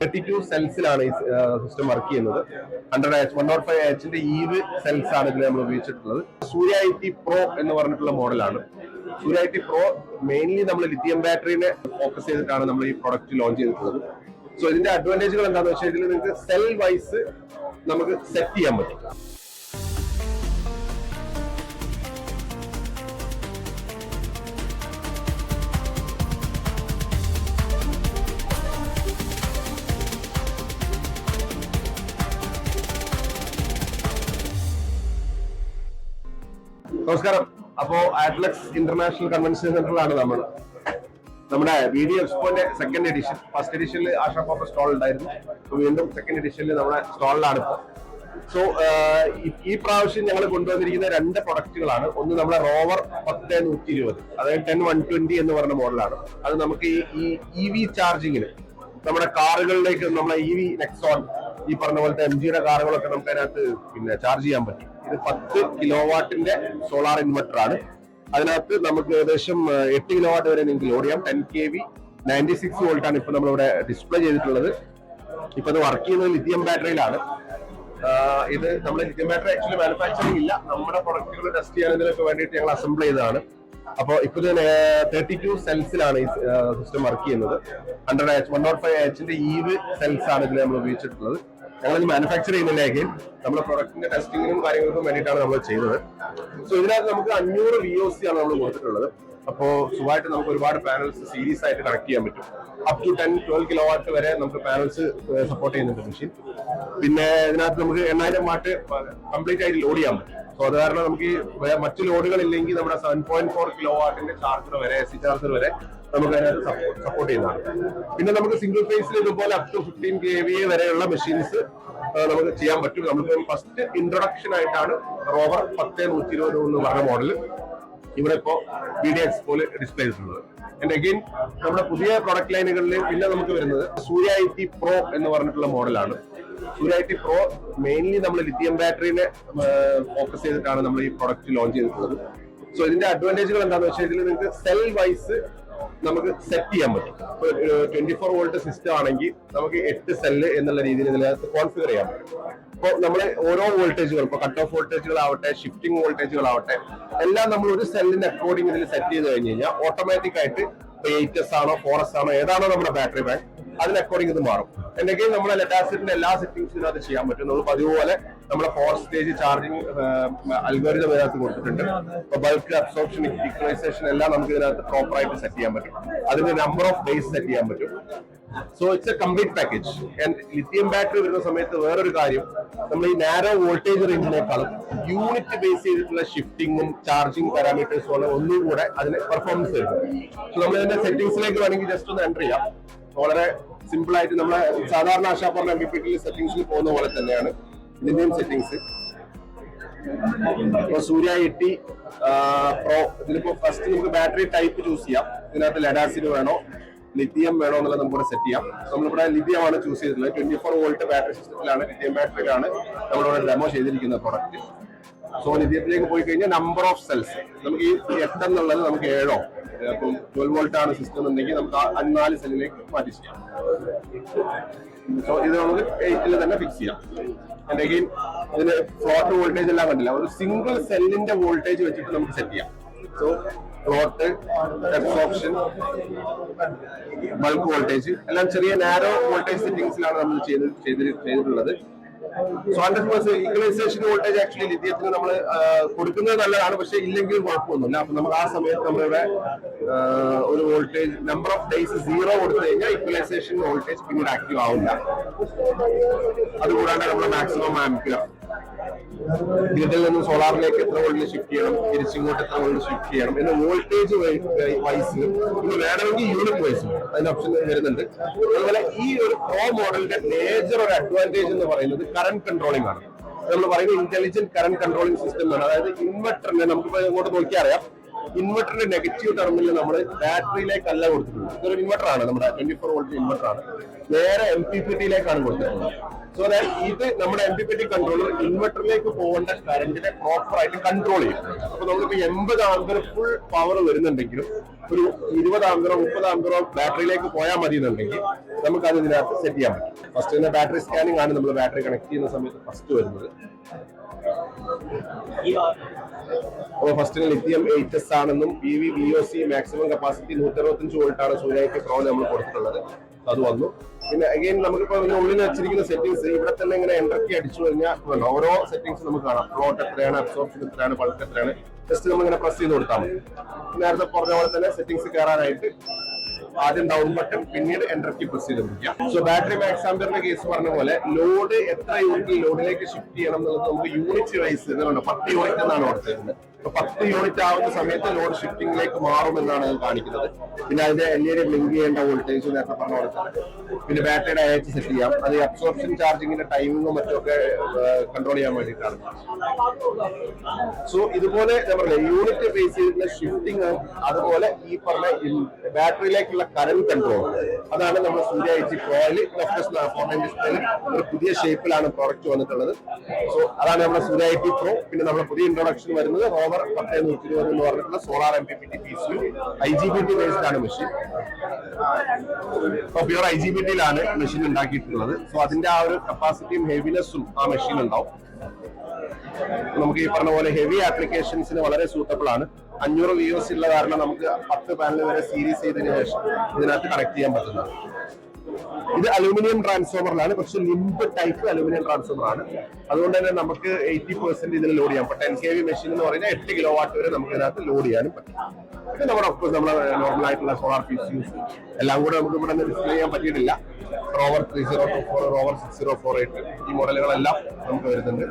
32 സെൽസിലാണ് ഈ system work ചെയ്യുന്നത്. 100H 105Hന്റെ eve cells ആണ് ഇതിൽ നമ്മൾ ഉപയോഗിച്ചിട്ടുള്ളത്. സൂര്യ ഐ പ്രോ എന്ന് പറഞ്ഞിട്ടുള്ള മോഡലാണ്. സൂര്യ ഐ പ്രോ മെയിൻലി നമ്മൾ ലിഥിയം ബാറ്ററിനെ ഫോക്കസ് ചെയ്തിട്ടാണ് നമ്മൾ ഈ പ്രൊഡക്റ്റ് ലോഞ്ച് ചെയ്തിട്ടുള്ളത്. സോ ഇതിന്റെ അഡ്വാൻറ്റേജുകൾ എന്താണെന്ന് വെച്ചാൽ ഇതിൽ നിങ്ങൾക്ക് സെൽ വൈസ് നമുക്ക് സെറ്റ് ചെയ്യാൻ പറ്റും. നമസ്കാരം. അപ്പോ ആറ്റ്ലക്സ് ഇന്റർനാഷണൽ കൺവെൻഷൻ സെന്ററിലാണ് നമ്മൾ. നമ്മുടെ വീഡിയോ എക്സ്പോന്റെ സെക്കൻഡ് എഡിഷൻ, ഫസ്റ്റ് എഡിഷനിൽ ആശാ കോപ്പർ സ്റ്റോൾ ഉണ്ടായിരുന്നു. വീണ്ടും സെക്കൻഡ് എഡിഷനിൽ നമ്മുടെ സ്റ്റോളിലാണ് ഇപ്പോൾ. സോ ഈ പ്രാവശ്യം ഞങ്ങൾ കൊണ്ടുവന്നിരിക്കുന്ന രണ്ട് പ്രൊഡക്റ്റുകളാണ്. ഒന്ന് നമ്മുടെ റോവർ 10-120, അതായത് 10-120 എന്ന് പറഞ്ഞ മോഡലാണ്. അത് നമുക്ക് ഈ EV ചാർജിങ്ങിന് നമ്മുടെ കാറുകളിലേക്ക്, നമ്മളെ EV നെക്സോൺ, ഈ പറഞ്ഞ പോലത്തെ MGയുടെ കാറുകളൊക്കെ നമുക്ക് അതിനകത്ത് ചാർജ് ചെയ്യാൻ പറ്റും. ഇത് 10 കിലോവാട്ടിന്റെ സോളാർ ഇൻവെർട്ടർ ആണ്. അതിനകത്ത് നമുക്ക് ഏകദേശം 8 കിലോവാട്ട് വരെ നിങ്ങൾക്ക് ലോഡ് ചെയ്യാം. 10 kV 96 വോൾട്ട് ആണ് ഇപ്പൊ നമ്മളിവിടെ ഡിസ്പ്ലേ ചെയ്തിട്ടുള്ളത്. ഇപ്പൊ അത് വർക്ക് ചെയ്യുന്നത് ലിഥിയം ബാറ്ററിയിലാണ്. ഇത് നമ്മുടെ ലിഥിയം ബാറ്ററി ആക്ച്വലി മാനുഫാക്ചറിംഗ് ഇല്ല, നമ്മുടെ പ്രൊഡക്റ്റുകൾ ടെസ്റ്റ് ചെയ്യാനതിനൊക്കെ വേണ്ടിയിട്ട് ഞങ്ങൾ അസംബിൾ ചെയ്തതാണ്. അപ്പോൾ ഇപ്പൊ 32 സെൽസിലാണ് ഈ സിസ്റ്റം വർക്ക് ചെയ്യുന്നത്. 100H 105Hന്റെ ഈവ് സെൽസ് ആണ് ഇതിൽ നമ്മൾ ഉപയോഗിച്ചിട്ടുള്ളത്. ഞങ്ങളിത് മാനുഫാക്ചർ ചെയ്യുന്നില്ലെങ്കിൽ നമ്മുടെ പ്രൊഡക്റ്റിന്റെ ടെസ്റ്റിങ്ങിനും കാര്യങ്ങൾക്കും വേണ്ടിയിട്ടാണ് നമ്മൾ ചെയ്തത്. സോ ഇതിനകത്ത് നമുക്ക് 500 VOC ആണ് നമ്മൾ കൊടുത്തിട്ടുള്ളത്. അപ്പോൾ സുഖമായിട്ട് നമുക്ക് ഒരുപാട് പാനൽസ് സീരീസ് ആയിട്ട് കണക്ട് ചെയ്യാൻ പറ്റും. അപ് ടു 10-12 കിലോവാട്ട് വരെ നമുക്ക് പാനൽസ് സപ്പോർട്ട് ചെയ്യുന്നുണ്ട് മെഷീൻ. പിന്നെ ഇതിനകത്ത് നമുക്ക് 8000 വാട്ട് കംപ്ലീറ്റ് ആയിട്ട് ലോഡ് ചെയ്യാൻ പറ്റും. സോ അത് കാരണം നമുക്ക് മറ്റു ലോഡുകൾ ഇല്ലെങ്കിൽ നമ്മുടെ 7.4 കിലോവാട്ടിന്റെ ചാർജർ വരെ, AC ചാർജർ വരെ നമുക്ക് അതിനകത്ത് സപ്പോർട്ട് ചെയ്യുന്നതാണ്. പിന്നെ നമുക്ക് സിംഗിൾ ഫേസിൽ ഇതുപോലെ അപ് ടു 15 kVA വരെയുള്ള മെഷീൻസ് നമുക്ക് ചെയ്യാൻ പറ്റും. നമുക്ക് ഫസ്റ്റ് ഇൻട്രൊഡക്ഷൻ ആയിട്ടാണ് റോവർ 10-120 എന്ന് പറഞ്ഞ മോഡൽ ഇവിടെ ഇപ്പോ വീഡിയോ എക്സ്പോയിൽ ഡിസ്പ്ലേ ചെയ്തിട്ടുള്ളത്. ആൻഡ് അഗെയിൻ നമ്മുടെ പുതിയ പ്രൊഡക്റ്റ് ലൈനുകളിൽ പിന്നെ നമുക്ക് വരുന്നത് സൂര്യ ഐ പ്രോ എന്ന് പറഞ്ഞിട്ടുള്ള മോഡലാണ്. സൂര്യ ഐ പ്രോ മെയിൻലി നമ്മൾ ലിഥിയം ബാറ്ററിനെ ഫോക്കസ് ചെയ്തിട്ടാണ് നമ്മൾ ഈ പ്രൊഡക്റ്റ് ലോഞ്ച് ചെയ്തിട്ടുള്ളത്. സോ ഇതിന്റെ അഡ്വാൻറ്റേജുകൾ എന്താണെന്ന് വെച്ചാൽ ഇതിൽ നിങ്ങൾക്ക് സെൽ വൈസ് നമുക്ക് സെറ്റ് ചെയ്യാൻ പറ്റും. 24 വോൾട്ട് സിസ്റ്റം ആണെങ്കിൽ നമുക്ക് 8 സെല്ല് എന്നുള്ള രീതിയിൽ ഇതിനകത്ത് കോൺഫിഗർ ചെയ്യാൻ പറ്റും. ഇപ്പോൾ നമ്മൾ ഓരോ വോൾട്ടേജുകൾ, ഇപ്പോൾ കട്ട് ഓഫ് വോൾട്ടേജുകളാവട്ടെ, ഷിഫ്റ്റിംഗ് വോൾട്ടേജുകളാവട്ടെ, എല്ലാം നമ്മൾ ഒരു സെല്ലിന്റെ അക്കോർഡിംഗ് ഇതിൽ സെറ്റ് ചെയ്ത് കഴിഞ്ഞ് കഴിഞ്ഞാൽ ഓട്ടോമാറ്റിക് ആയിട്ട് 8S ആണോ 4S ആണോ ഏതാണോ നമ്മുടെ ബാറ്ററി ബാങ്ക് അതിന് അക്കോർഡിംഗ് ഇത് മാറും. എന്തെങ്കിലും നമ്മുടെ ലെഡാസിന്റെ എല്ലാ സെറ്റിംഗ്സും ഇതിനകത്ത് ചെയ്യാൻ പറ്റും. നമ്മൾ പതിവുപോലെ നമ്മുടെ 4 സ്റ്റേജ് ചാർജിങ് അൽഗോരിതം ഇതിനകത്ത് കൊടുത്തിട്ടുണ്ട്. ഇപ്പൊ ബൾക്ക് അബ്സോർപ്ഷൻ, ഈക്വലൈസേഷൻ എല്ലാം നമുക്ക് ഇതിനകത്ത് പ്രോപ്പർ ആയിട്ട് സെറ്റ് ചെയ്യാൻ പറ്റും. അതിന്റെ നമ്പർ ഓഫ് ഡേയ്സ് സെറ്റ് ചെയ്യാൻ പറ്റും. So it's A complete package. And lithium battery വരുന്ന സമയത്ത് വേറൊരു കാര്യം, നമ്മൾ ഈ നാരോ വോൾട്ടേജ് റേഞ്ചിനേക്കാളും യൂണിറ്റ് ബേസ് ചെയ്തിട്ടുള്ള ഷിഫ്റ്റിംഗും ചാർജിങ് പാരാമീറ്റേഴ്സും ആണ് ഒന്നും കൂടെ അതിന് പെർഫോമൻസ് വരുന്നത്. സോ നമ്മൾ ഇതിന്റെ സെറ്റിംഗ്സിലേക്ക് വേണമെങ്കിൽ ജസ്റ്റ് ഒന്ന് എൻ്റർ ചെയ്യാം. വളരെ സിമ്പിൾ ആയിട്ട് നമ്മളെ സാധാരണ ആശാ പറഞ്ഞ MPPT സെറ്റിംഗ്സിൽ പോകുന്ന പോലെ തന്നെയാണ് ഇതിന്റെയും സെറ്റിംഗ്സ്. ഇപ്പോൾ സൂര്യ ഐ പ്രോ ഇതിലിപ്പോ ഫസ്റ്റ് നമുക്ക് ബാറ്ററി ടൈപ്പ് ചൂസ് ചെയ്യാം. ഇതിനകത്ത് ലെഡാസിന് വേണോ ലിഥിയം വേണോ എന്നുള്ളത് നമുക്കിവിടെ സെറ്റ് ചെയ്യാം. നമ്മളിവിടെ ലിഥിയം ആണ് ചൂസ് ചെയ്തിട്ടുള്ളത്. 24 വോൾട്ട് ബാറ്ററി സിസ്റ്റത്തിലാണ്, ലിഥിയം ബാറ്ററിയിലാണ് നമ്മളിവിടെ ഡെമോ ചെയ്തിരിക്കുന്ന പ്രൊഡക്റ്റ്. സോ ലിഥിയത്തിലേക്ക് പോയി കഴിഞ്ഞാൽ നമ്പർ ഓഫ് സെൽസ് നമുക്ക് ഈ 8 എന്നുള്ളത് നമുക്ക് 7 അപ്പം 12 വോൾട്ട് ആണ് സിസ്റ്റം എന്നുണ്ടെങ്കിൽ നമുക്ക് 4 സെല്ലിലേക്ക് മാറ്റി ചെയ്യാം. സോ ഇത് നമുക്ക് 8 തന്നെ ഫിക്സ് ചെയ്യാം. ആൻഡ് അഗെയിൻ ഇതിന് ഫ്ലോട്ട് വോൾട്ടേജ് എല്ലാം കണ്ടില്ല, ഒരു സിംഗിൾ സെല്ലിന്റെ വോൾട്ടേജ് വെച്ചിട്ട് നമുക്ക് സെറ്റ് ചെയ്യാം. So float, absorption, bulk voltage എല്ലാം ചെറിയ നാരോ വോൾട്ടേജ് സെറ്റിംഗ്സിലാണ് നമ്മൾ ചെയ്തിട്ടുള്ളത്. സോ 100% ഈക്വലൈസേഷൻ വോൾട്ടേജ് ആക്ച്വലി ലിഥിയത്തിന് നമ്മൾ കൊടുക്കുന്നത് നല്ലതാണ്, പക്ഷെ ഇല്ലെങ്കിൽ കുഴപ്പമൊന്നുമില്ല. അപ്പൊ നമുക്ക് ആ സമയത്ത് നമ്മളിവിടെ ഒരു വോൾട്ടേജ് നമ്പർ ഓഫ് ഡേയ്സ് 0 കൊടുത്തു കഴിഞ്ഞാൽ ഈക്വലൈസേഷൻ വോൾട്ടേജ് പിന്നീട് ആക്റ്റീവ് ആവില്ല. അതുകൂടാണ്ട് നമ്മുടെ മാക്സിമം ആംപിയർ ഗ്രിഡിൽ നിന്ന് സോളാറിലേക്ക് എത്ര വോൾട്ടിൽ ഷിഫ്റ്റ് ചെയ്യണം, തിരിച്ചിങ്ങോട്ട് എത്ര വോൾട്ട് ഷിഫ്റ്റ് ചെയ്യണം എന്ന് വോൾട്ടേജ് വൈസ് ഇനി വേണമെങ്കിൽ യൂണിറ്റ് വൈസും അതിന്റെ ഓപ്ഷൻ വരുന്നുണ്ട്. അതുപോലെ ഈ ഒരു പ്രോ മോഡലിന്റെ മേജർ ഒരു അഡ്വാൻറ്റേജ് എന്ന് പറയുന്നത് കറന്റ് കൺട്രോളിംഗ് ആണ്. നമ്മൾ പറയുന്നത് ഇന്റലിജന്റ് കറന്റ് കൺട്രോളിംഗ് സിസ്റ്റം ആണ്. അതായത് ഇൻവെർട്ടറിനെ നമുക്കിപ്പോ ഇങ്ങോട്ട് നോക്കിയാൽ അറിയാം, ഇൻവെർട്ടറിന്റെ നെഗറ്റീവ് ടെർമിനൽ നമ്മൾ ബാറ്ററിയിലേക്കല്ല കൊടുത്തിട്ടുള്ളത്. ഇതൊരു ഇൻവെർട്ടർ ആണ്, നമ്മുടെ 24 വോൾട്ട് ഇൻവെർട്ടർ ആണ്. നേരെ MPPT-യിലേക്കാണ് കൊടുത്തിട്ടുള്ളത്. സോ ദാറ്റ് ഇത് നമ്മുടെ MPPT കൺട്രോളർ ഇൻവെർട്ടറിലേക്ക് പോകേണ്ട കറന്റിനെ പ്രോപ്പർ ആയിട്ട് കൺട്രോൾ ചെയ്യും. അപ്പൊ നമ്മളിപ്പോ 80 ആംപിയർ ഫുൾ പവർ വരുന്നുണ്ടെങ്കിലും ഒരു 20 ആംപിയറോ 30 ആംപിയറോ ബാറ്ററിയിലേക്ക് പോയാൽ മതി എന്നുണ്ടെങ്കിൽ നമുക്ക് അത് ഇതിനകത്ത് സെറ്റ് ചെയ്യാൻ പറ്റും. ഫസ്റ്റ് ബാറ്ററി സ്കാനിങ് ആണ് നമ്മൾ ബാറ്ററി കണക്ട് ചെയ്യുന്ന സമയത്ത് ഫസ്റ്റ് വരുന്നത്. അപ്പോൾ ഫസ്റ്റ് ലിഥിയം 8S ആണെന്നും PV VOC maximum capacity 165 volt ആണ് സൂര്യായിട്ട് പ്രോ നമ്മൾ കൊടുത്തിട്ടുള്ളത്. അത് വന്നു. പിന്നെ അഗൈൻ നമുക്കിപ്പോ ഉള്ളിൽ വെച്ചിരിക്കുന്ന സെറ്റിംഗ്സ് ഇവിടെ തന്നെ ഇങ്ങനെ എൻട്രി അടിച്ചു കഴിഞ്ഞാൽ ഓരോ സെറ്റിംഗ്സ് നമുക്ക് കാണാം. ഫ്ലോട്ട് എത്രയാണ്, അബ്സോർപ്ഷൻ എത്രയാണ്, ബൾക്ക് എത്രയാണ്, ജസ്റ്റ് നമ്മളിങ്ങനെ പ്രസ് ചെയ്ത് കൊടുത്താൽ മതി. നേരത്തെ പറഞ്ഞ പോലെ തന്നെ സെറ്റിംഗ്സ് കയറാനായിട്ട് ആദ്യം ഡൗൺ ബട്ടൺ പിന്നീട് എൻട്രി കീ പ്രസ് ചെയ്ത് പിടിക്കാം. സോ ബാറ്ററി മാക്സ് ആംപിയറിന്റെ കേസ് പറഞ്ഞ പോലെ ലോഡ് എത്ര യൂണിറ്റ് ലോഡിലേക്ക് ഷിഫ്റ്റ് ചെയ്യണം എന്നുള്ളത് നമുക്ക് യൂണിറ്റ് വൈസ് ഇതുണ്ട്. 10 യൂണിറ്റ് എന്നാണ് കൊടുത്തിരുന്നത്. 10 യൂണിറ്റ് ആവുന്ന സമയത്ത് ലോഡ് ഷിഫ്റ്റിംഗിലേക്ക് മാറുമെന്നാണ് അത് കാണിക്കുന്നത്. പിന്നെ അതിന്റെ LED ബ്ലിങ്ക് ചെയ്യേണ്ട വോൾട്ടേജ് നേരത്തെ പറഞ്ഞ പോലെ തന്നെ. പിന്നെ ബാറ്ററിയുടെ IH സെറ്റ് ചെയ്യാം. അത് അബ്സോർപ്ഷൻ ചാർജിങ്ങിന്റെ ടൈമിങ്ങും മറ്റൊക്കെ കൺട്രോൾ ചെയ്യാൻ വേണ്ടിയിട്ടാണ്. സോ ഇതുപോലെ യൂണിറ്റ് ബേസ് ചെയ്തിട്ടുള്ള ഷിഫ്റ്റിംഗ്, അതുപോലെ ഈ പറഞ്ഞ ബാറ്ററിയിലേക്കുള്ള കറന്റ് കൺട്രോൾ, അതാണ് നമ്മൾ സൂര്യ HT Proയിൽ ഒരു പുതിയ ഷേപ്പിലാണ് പ്രോഡക്റ്റ് വന്നിട്ടുള്ളത്. സോ അതാണ് നമ്മുടെ സൂര്യ HT Pro. പിന്നെ നമ്മുടെ പുതിയ ഇൻട്രൊഡക്ഷൻ വരുന്നത് റോവർ 10120 എന്ന് പറഞ്ഞിട്ടുള്ള solar MPPT PCU IGBT based ആണ് മെഷീൻ. പ്യുവർ IGBT-യിലാണ് മെഷീൻ ഉണ്ടാക്കിയിട്ടുള്ളത്. സോ അതിന്റെ ആ ഒരു കപ്പാസിറ്റിയും ഹെവിനെസ്സും ആ മെഷീൻ ഉണ്ടാവും. നമുക്ക് ഈ പറഞ്ഞ പോലെ ഹെവി ആപ്ലിക്കേഷൻസിന് വളരെ സൂട്ടബിൾ ആണ്. 500 VOC ഉള്ള കാരണം നമുക്ക് 10 പാനൽ വരെ സീരീസ് ചെയ്തതിനു ശേഷം ഇതിനകത്ത് കണക്ട് ചെയ്യാൻ പറ്റുന്നതാണ്. ഇത് അലൂമിനിയം ട്രാൻസ്ഫോമറിലാണ്, പക്ഷെ ലിംബ് ടൈപ്പ് അലൂമിനിയം ട്രാൻസ്ഫോമർ ആണ്. അതുകൊണ്ട് തന്നെ നമുക്ക് 80% ഇതിൽ ലോഡ് ചെയ്യാം. 10 kV മെഷീൻ എന്ന് പറയുന്നത് 8 കിലോവാട്ട് വരെ നമുക്ക് ഇതിനകത്ത് ലോഡ് ചെയ്യാനും പറ്റും. പിന്നെ നമ്മുടെ ഒപ്പം നമ്മുടെ നോർമൽ ആയിട്ടുള്ള സോളാർ PCUs എല്ലാം കൂടെ നമുക്ക് ഇവിടെ ഡിസ്പ്ലേ ചെയ്യാൻ പറ്റിയിട്ടില്ല. റോവർ 3024, റോവർ 6048 ഈ മോഡലുകളെല്ലാം നമുക്ക് വരുന്നുണ്ട്.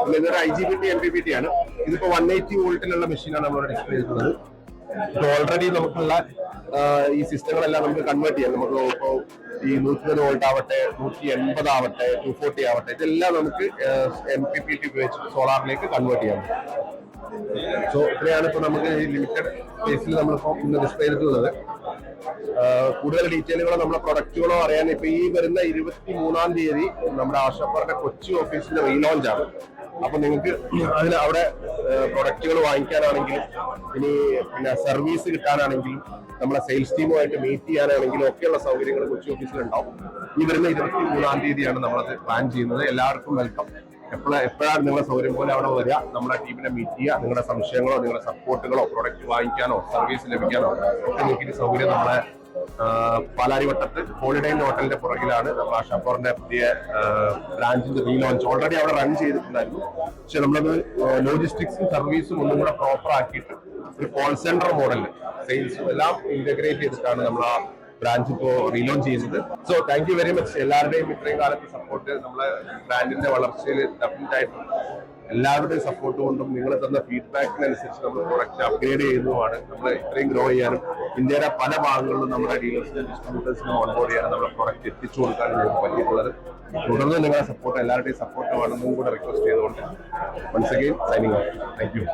പിന്നെ ഇതൊരു IGBT MPPT ആണ്. ഇതിപ്പോ 180 വോൾട്ടിലുള്ള മെഷീനാണ് നമ്മളിവിടെ ഡിസ്പ്ലേ ചെയ്യുന്നത്. ഓൾറെഡി നമുക്കുള്ള ഈ സിസ്റ്റങ്ങളെല്ലാം നമുക്ക് കൺവേർട്ട് ചെയ്യാം. നമുക്ക് ഇപ്പോൾ ഈ 120 വോൾട്ട് ആവട്ടെ, 180 ആവട്ടെ, 240 ആവട്ടെ, ഇതെല്ലാം നമുക്ക് MPPT ഉപയോഗിച്ച് സോളാറിലേക്ക് കൺവേർട്ട് ചെയ്യാൻ പറ്റും. സോ ഇത്രയാണ് ഇപ്പൊ നമുക്ക് ലിമിറ്റഡ് കേസിൽ നമ്മളിപ്പോ ഇന്ന് ഡിസ്പ്ലേ ചെയ്തിട്ടുള്ളത്. കൂടുതൽ ഡീറ്റെയിലുകളോ നമ്മുടെ പ്രൊഡക്റ്റുകളോ അറിയാൻ ഇപ്പൊ ഈ വരുന്ന 23-ാം തീയതി നമ്മുടെ ആശാപ്പറിന്റെ കൊച്ചി ഓഫീസിന്റെ റീലോഞ്ച് ആണ്. അപ്പൊ നിങ്ങൾക്ക് അതിന് അവിടെ പ്രൊഡക്റ്റുകൾ വാങ്ങിക്കാനാണെങ്കിലും ഇനി പിന്നെ സർവീസ് കിട്ടാനാണെങ്കിലും നമ്മളെ സെയിൽസ് ടീമുമായിട്ട് മീറ്റ് ചെയ്യാനാണെങ്കിലും ഒക്കെയുള്ള സൗകര്യങ്ങൾ കൊച്ചി ഓഫീസിലുണ്ടാവും. ഈ വരുന്ന 23-ാം തീയതിയാണ് നമ്മളത് പ്ലാൻ ചെയ്യുന്നത്. എല്ലാവർക്കും വെൽക്കം. എപ്പോഴാണ് നിങ്ങളുടെ സൗകര്യം പോലെ അവിടെ വരിക, നമ്മുടെ ടീമിനെ മീറ്റ് ചെയ്യുക. നിങ്ങളുടെ സംശയങ്ങളോ നിങ്ങളുടെ സപ്പോർട്ടുകളോ പ്രൊഡക്റ്റ് വാങ്ങിക്കാനോ സർവീസ് ലഭിക്കാനോ ഒക്കെ നിങ്ങൾക്ക് സൗകര്യം നമ്മളെ പാലാരിവട്ടത്ത് ഹോളിഡേ ഇൻ ഹോട്ടലിന്റെ പുറകിലാണ് നമ്മൾ ആശാപ്പറിന്റെ പുതിയ ബ്രാഞ്ചിന്റെ റീലോഞ്ച് ഓൾറെഡി അവിടെ റൺ ചെയ്തിട്ടുണ്ടായിരുന്നു. പക്ഷെ നമ്മളത് ലോജിസ്റ്റിക്സും സർവീസും ഒന്നും കൂടെ പ്രോപ്പർ ആക്കിയിട്ട് ഒരു കോൾ സെന്റർ മോഡലിൽ സെയിൽസും എല്ലാം ഇന്റഗ്രേറ്റ് ചെയ്തിട്ടാണ് നമ്മൾ ആ ബ്രാഞ്ച് ഇപ്പോ റീലോഞ്ച് ചെയ്യുന്നത്. So thank you very much എല്ലാവരുടെയും ഇത്രയും കാലത്തെ സപ്പോർട്ട്. നമ്മളെ ബ്രാൻഡിന്റെ വളർച്ചയിൽ ഡെഫിനറ്റ് ആയിട്ടും എല്ലാവരുടെയും സപ്പോർട്ട് കൊണ്ടും നിങ്ങൾ തന്ന ഫീഡ്ബാക്കിനനുസരിച്ച് നമ്മൾ പ്രൊഡക്റ്റ് അപ്ഗ്രേഡ് ചെയ്യുന്നതുമാണ് നമ്മൾ ഇത്രയും ഗ്രോ ചെയ്യാനും ഇന്ത്യയുടെ പല ഭാഗങ്ങളിലും നമ്മുടെ ഡീലേഴ്സിനും ഡിസ്ട്രിബ്യൂട്ടേഴ്സിനും ഓൺബോർഡ് ചെയ്യാനും നമ്മുടെ പ്രൊഡക്റ്റ് എത്തിച്ചു കൊടുക്കാനും നമുക്ക് പറ്റിയിട്ടുള്ളത്. തുടർന്ന് നിങ്ങളുടെ സപ്പോർട്ട് എല്ലാവരുടെയും സപ്പോർട്ട് വേണമെന്നും കൂടെ റിക്വസ്റ്റ് ചെയ്തുകൊണ്ട് once again signing off. Thank U.